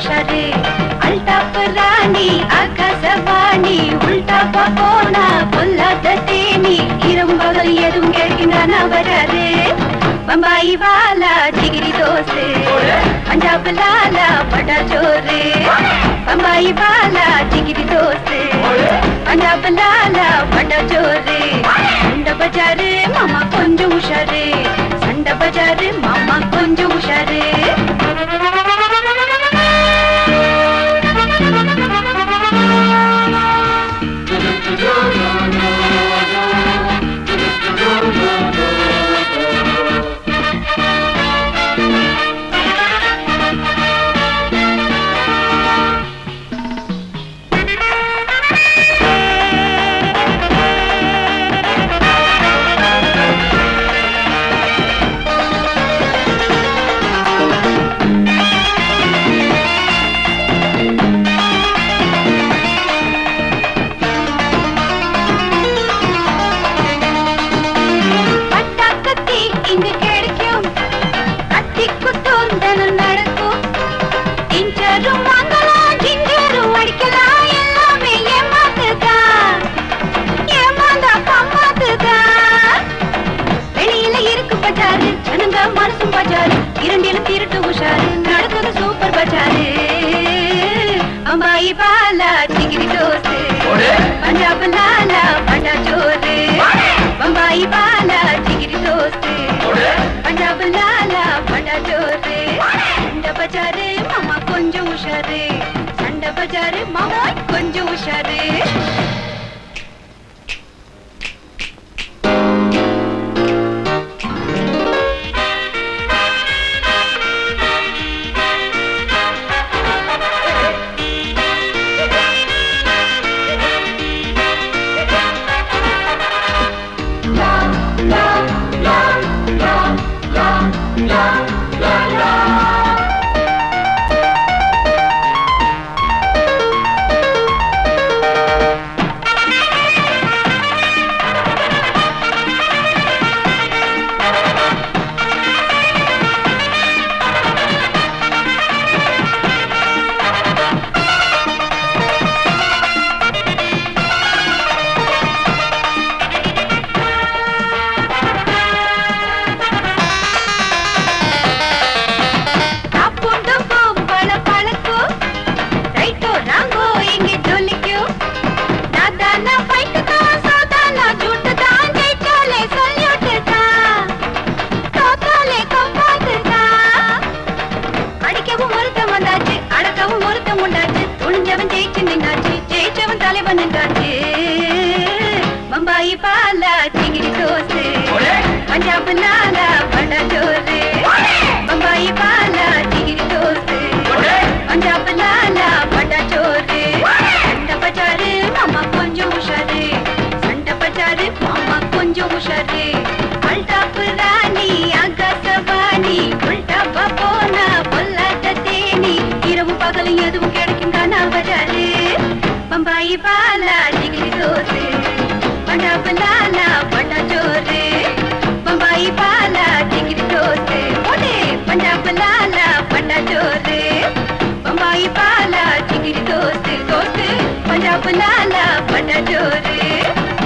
உஷாரு அல்டாப் ராணி ஆகாசவாணி உல்டாப்பா போனா பொல்லாத தேனி இரவும் பகல் எதுவும் கேட்கின்றான் வராரு பம்பாயி வாலா ஜிகிரி தோசு பஞ்சாப் லாலா பட்டா சோறு பம்பாயி வாலா ஜிகிரி தோசு பஞ்சாப் லாலா பட்டா சோறு சண்டை பஜாரு மாமா கொஞ்சம் உஷாரு சண்டை பஜாரு மாமா கொஞ்சம் உஷாரு இரண்டிலும் திருட்டு உஷாரு நடக்குது சூப்பர் பஜாரு பம்பாயி பாலா ஜிகிரி தோசு பஞ்சாப் லாலா பட்டா சோறு பம்பாயி பாலா ஜிகிரி தோசு பஞ்சாப் லாலா பட்டா சோறு சண்டை பஜாரு மாமா கொஞ்சம் உஷாரு சண்டை பஜாரு மாமா கொஞ்சம் உஷாரு பம்பாயி பாலா ஜிகிரி தோசு பஞ்சாப் லாலா பட்டா சோறு பம்பாயி பாலா ஜிகிரி தோசு பஞ்சாப் லாலா பட்டா சோறு சண்டை பஜாரு மாமா கொஞ்சம் உஷாரு சண்டை பஜாரு மாமா கொஞ்சம் உஷாரு அல்டாப் ராணி ஆகாசவாணி உல்டாப்பா போனா பொல்லாத தேனி இரவும் பகலும் எதுவும் கிடைக்கின்றான் பஜாரு பம்பாயி பாலா ஜிகிரி தோசு பஞ்சாப் லாலா பட்டா சோறு பம்பாயி பாலா ஜிகிரி தோசு பஞ்சாப் லாலா பட்டா சோறு பம்பாயி பாலா ஜிகிரி தோசு பஞ்சாப் லாலா